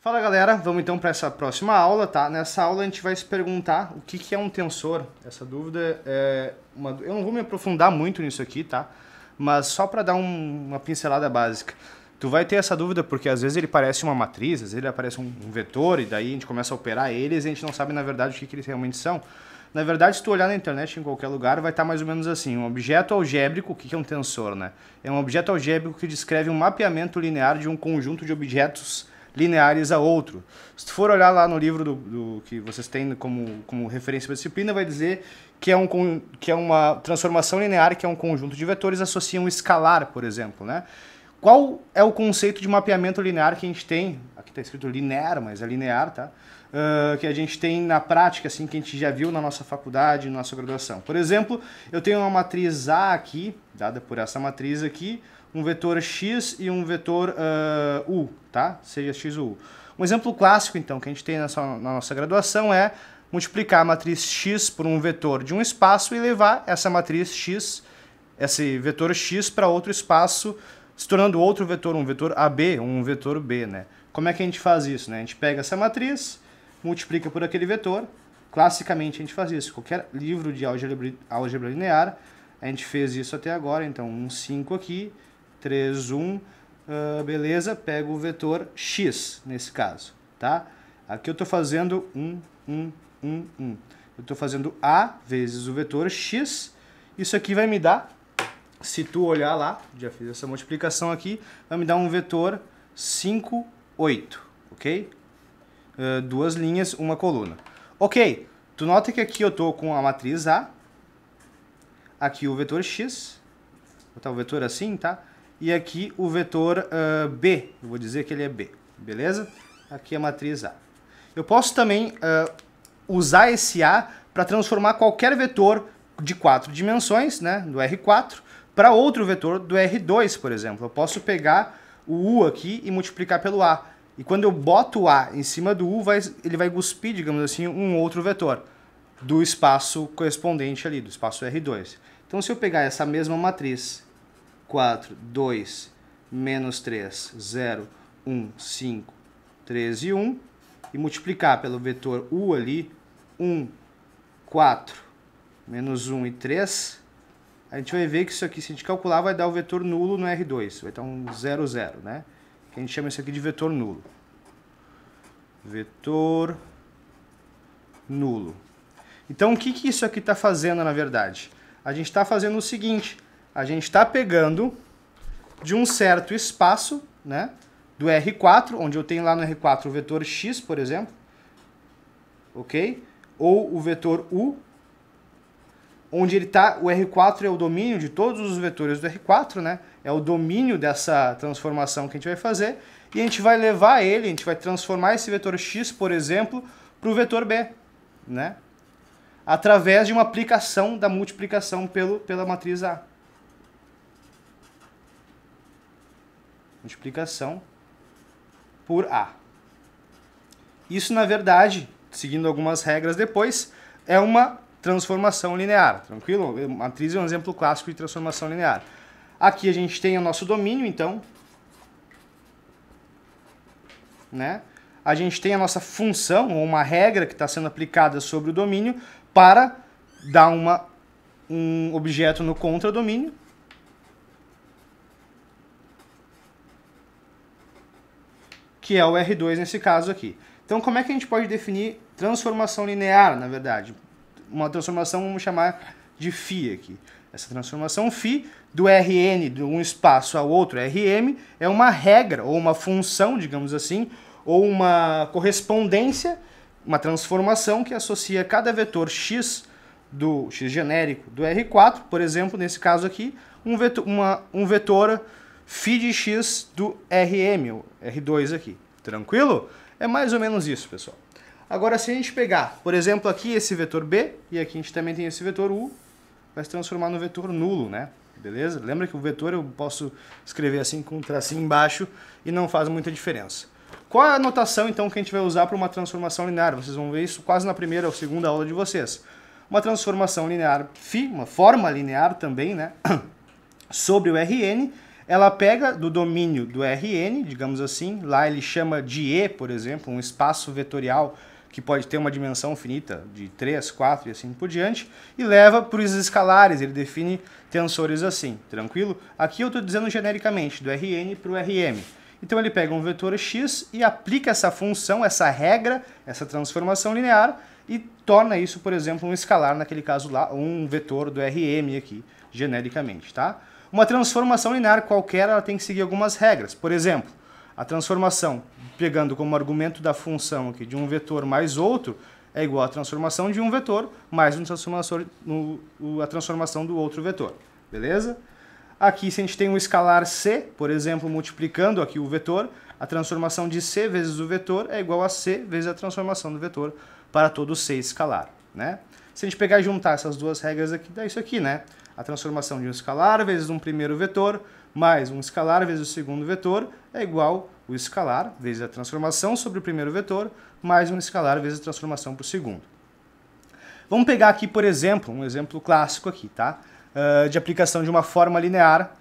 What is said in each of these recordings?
Fala galera, vamos então para essa próxima aula, tá? Nessa aula a gente vai se perguntar o que é um tensor. Essa dúvida é uma... Eu não vou me aprofundar muito nisso aqui, tá? Mas só para dar uma pincelada básica. Tu vai ter essa dúvida porque às vezes ele parece uma matriz, às vezes ele parece um vetor e daí a gente começa a operar eles e a gente não sabe na verdade o que eles realmente são. Na verdade, se tu olhar na internet em qualquer lugar, vai estar mais ou menos assim. Um objeto algébrico, o que é um tensor, né? É um objeto algébrico que descreve um mapeamento linear de um conjunto de objetos lineares a outro. Se tu for olhar lá no livro do que vocês têm como referência para a disciplina, vai dizer que é uma transformação linear, que é um conjunto de vetores associa um escalar, por exemplo, né? Qual é o conceito de mapeamento linear que a gente tem? Aqui está escrito linear, mas é linear, tá? Que a gente tem na prática, assim, que a gente já viu na nossa faculdade, na nossa graduação. Por exemplo, eu tenho uma matriz A aqui, dada por essa matriz aqui, um vetor x e um vetor u, tá? Seja x ou u. Um exemplo clássico, então, que a gente tem na nossa graduação é multiplicar a matriz x por um vetor de um espaço e levar essa matriz x, esse vetor x, para outro espaço, se tornando outro vetor, um vetor AB, um vetor B, né? Como é que a gente faz isso, né? A gente pega essa matriz, multiplica por aquele vetor. Classicamente a gente faz isso. Qualquer livro de álgebra linear, a gente fez isso até agora. Então, 5 aqui, 3, 1, beleza, pego o vetor x, nesse caso, tá? Aqui eu estou fazendo 1. Eu estou fazendo A vezes o vetor x. Isso aqui vai me dar, se tu olhar lá, já fiz essa multiplicação aqui, vai me dar um vetor 5, 8, ok? Duas linhas, uma coluna. Ok, tu nota que aqui eu estou com a matriz A, aqui o vetor x, vou botar o vetor assim, tá? E aqui o vetor B, eu vou dizer que ele é B, beleza? Aqui é a matriz A. Eu posso também usar esse A para transformar qualquer vetor de 4 dimensões, né, do R4, para outro vetor do R2, por exemplo. Eu posso pegar o U aqui e multiplicar pelo A. E quando eu boto o A em cima do U, ele vai cuspir, digamos assim, um outro vetor do espaço correspondente ali, do espaço R2. Então, se eu pegar essa mesma matriz, 4, 2, menos 3, 0, 1, 5, 3 e 1, e multiplicar pelo vetor U ali, 1, 4, menos 1 e 3, a gente vai ver que isso aqui, se a gente calcular, vai dar o vetor nulo no R2. Vai dar um 0, 0, né? Que a gente chama isso aqui de vetor nulo. Vetor nulo. Então, o que isso aqui está fazendo, na verdade? A gente está fazendo o seguinte, a gente está pegando de um certo espaço, né, do R4, onde eu tenho lá no R4 o vetor x, por exemplo, ok? Ou o vetor u, onde ele está, o R4 é o domínio de todos os vetores do R4, né? É o domínio dessa transformação que a gente vai fazer, e a gente vai levar ele, a gente vai transformar esse vetor x, por exemplo, para o vetor b, né? Através de uma aplicação da multiplicação pela matriz A. Multiplicação por A. Isso, na verdade, seguindo algumas regras depois, é uma transformação linear, tranquilo? Matriz é um exemplo clássico de transformação linear. Aqui a gente tem o nosso domínio, então, né? A gente tem a nossa função, ou uma regra que está sendo aplicada sobre o domínio para dar um objeto no contradomínio. Que é o R2 nesse caso aqui. Então, como é que a gente pode definir transformação linear, na verdade? Uma transformação, vamos chamar de φ aqui. Essa transformação φ do Rn de um espaço ao outro, Rm, é uma regra, ou uma função, digamos assim, ou uma correspondência, uma transformação que associa cada vetor x, do x genérico do R4, por exemplo, nesse caso aqui, um vetor φ de x do Rm, o R2 aqui. Tranquilo? É mais ou menos isso, pessoal. Agora, se a gente pegar, por exemplo, aqui esse vetor b, e aqui a gente também tem esse vetor u, vai se transformar no vetor nulo, né? Beleza? Lembra que o vetor eu posso escrever assim com um tracinho embaixo e não faz muita diferença. Qual é a notação, então, que a gente vai usar para uma transformação linear? Vocês vão ver isso quase na primeira ou segunda aula de vocês. Uma transformação linear φ, uma forma linear também, né? Sobre o Rn, ela pega do domínio do Rn, digamos assim, lá ele chama de E, por exemplo, um espaço vetorial que pode ter uma dimensão finita de 3, 4 e assim por diante, e leva para os escalares, ele define tensores assim, tranquilo? Aqui eu estou dizendo genericamente, do Rn para o Rm. Então ele pega um vetor x e aplica essa função, essa regra, essa transformação linear, e torna isso, por exemplo, um escalar, naquele caso lá, um vetor do Rm aqui, genericamente, tá? Uma transformação linear qualquer, ela tem que seguir algumas regras. Por exemplo, a transformação, pegando como argumento da função aqui de um vetor mais outro, é igual à transformação de um vetor mais a transformação do outro vetor. Beleza? Aqui, se a gente tem um escalar c, por exemplo, multiplicando aqui o vetor, a transformação de c vezes o vetor é igual a c vezes a transformação do vetor para todo c escalar, né? Se a gente pegar e juntar essas duas regras aqui, dá isso aqui, né? A transformação de um escalar vezes um primeiro vetor mais um escalar vezes o segundo vetor é igual o escalar vezes a transformação sobre o primeiro vetor mais um escalar vezes a transformação para o segundo. Vamos pegar aqui, por exemplo, um exemplo clássico aqui, tá? De aplicação de uma forma linear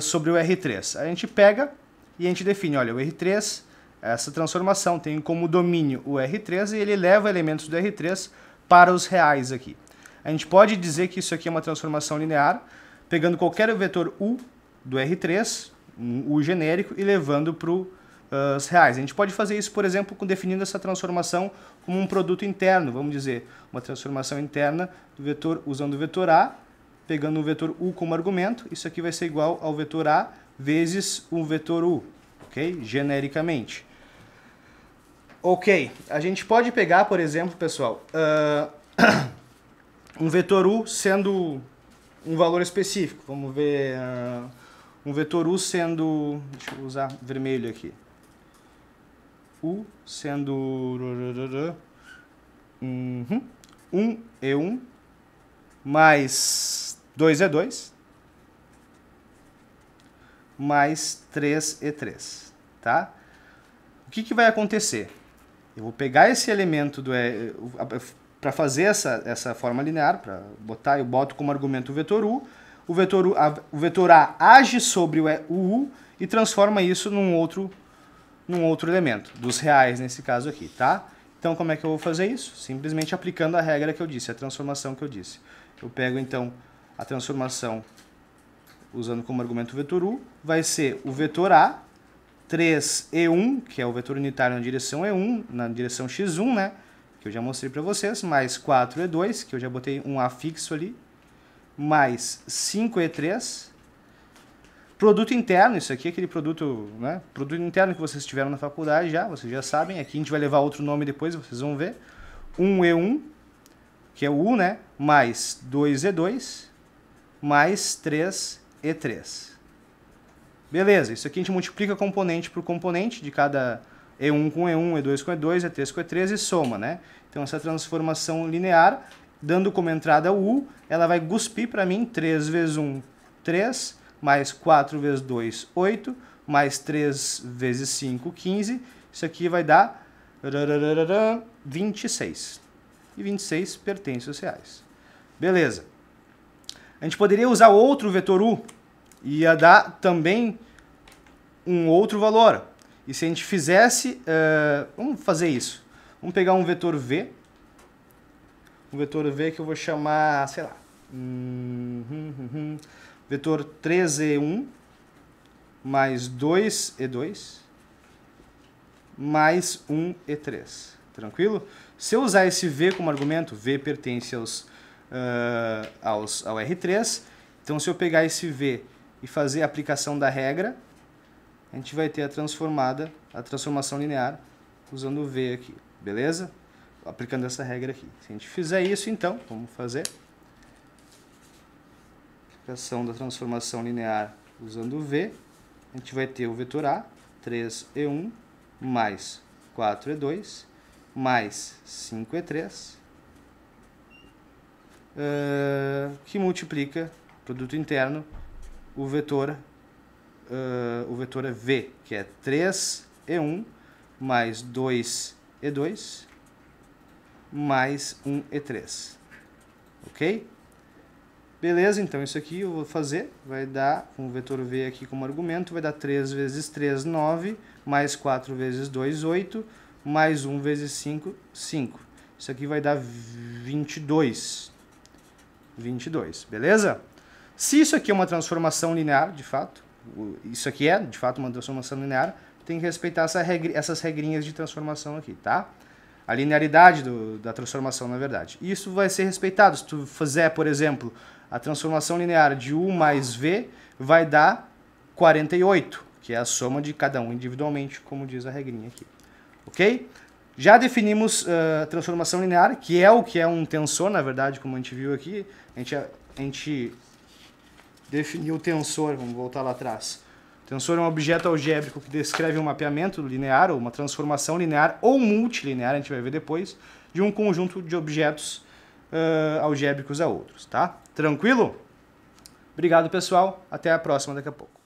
sobre o R3. A gente pega e a gente define, olha, o R3, essa transformação tem como domínio o R3 e ele leva elementos do R3 para os reais aqui. A gente pode dizer que isso aqui é uma transformação linear, pegando qualquer vetor U do R3, um U genérico, e levando para os reais. A gente pode fazer isso, por exemplo, definindo essa transformação como um produto interno, vamos dizer, uma transformação interna do vetor, usando o vetor A, pegando o vetor U como argumento, isso aqui vai ser igual ao vetor A vezes o vetor U, ok? Genericamente. Ok, a gente pode pegar, por exemplo, pessoal, um vetor U sendo um valor específico. Vamos ver um vetor U sendo, deixa eu usar vermelho aqui, U sendo 1E1 mais 2E2 mais 3E3, tá? O que vai acontecer? Eu vou pegar esse elemento do para fazer essa forma linear, para botar, eu boto como argumento o vetor U. O vetor A age sobre o U e transforma isso num outro elemento, dos reais nesse caso aqui, tá? Então como é que eu vou fazer isso? Simplesmente aplicando a regra que eu disse, a transformação que eu disse. Eu pego então a transformação usando como argumento o vetor U, vai ser o vetor A, 3E1, que é o vetor unitário na direção E1, na direção X1, né? Que eu já mostrei para vocês, mais 4E2, que eu já botei um A fixo ali, mais 5E3, produto interno, isso aqui é aquele produto, né? Produto interno que vocês tiveram na faculdade já, vocês já sabem, aqui a gente vai levar outro nome depois, vocês vão ver, 1E1, que é o U, né? Mais 2E2, mais 3E3. Beleza, isso aqui a gente multiplica componente por componente de cada E1 com E1, E2 com E2, E3 com E3 e soma, né? Então essa transformação linear, dando como entrada o U, ela vai cuspir para mim 3 vezes 1, 3, mais 4 vezes 2, 8, mais 3 vezes 5, 15. Isso aqui vai dar 26. E 26 pertence aos reais. Beleza. A gente poderia usar outro vetor U, ia dar também um outro valor. E se a gente fizesse, vamos fazer isso. Vamos pegar um vetor V que eu vou chamar, sei lá, vetor 3E1 mais 2E2 mais 1E3. Tranquilo? Se eu usar esse V como argumento, V pertence ao R3, então se eu pegar esse V e fazer a aplicação da regra, a gente vai ter a transformação linear usando o V aqui, beleza? Aplicando essa regra aqui. Se a gente fizer isso, então, vamos fazer aplicação da transformação linear usando o V, a gente vai ter o vetor A, 3E1 mais 4E2 mais 5E3, que multiplica produto interno o vetor V, que é 3E1 mais 2E2 mais 1E3. Ok? Beleza, então isso aqui eu vou fazer, vai dar, com o vetor V aqui como argumento, vai dar 3 vezes 3, 9, mais 4 vezes 2, 8, mais 1 vezes 5, 5. Isso aqui vai dar 22. 22, beleza? Se isso aqui é uma transformação linear, de fato, isso aqui é, de fato, uma transformação linear, tem que respeitar essas regrinhas de transformação aqui, tá? A linearidade da transformação, na verdade. Isso vai ser respeitado. Se tu fizer, por exemplo, a transformação linear de U mais V, vai dar 48, que é a soma de cada um individualmente, como diz a regrinha aqui. Ok? Já definimos a transformação linear, que é um tensor, na verdade, como a gente viu aqui. A gente definiu o tensor, vamos voltar lá atrás. O tensor é um objeto algébrico que descreve um mapeamento linear, ou uma transformação linear, ou multilinear, a gente vai ver depois, de um conjunto de objetos algébricos a outros, tá? Tranquilo? Obrigado, pessoal. Até a próxima daqui a pouco.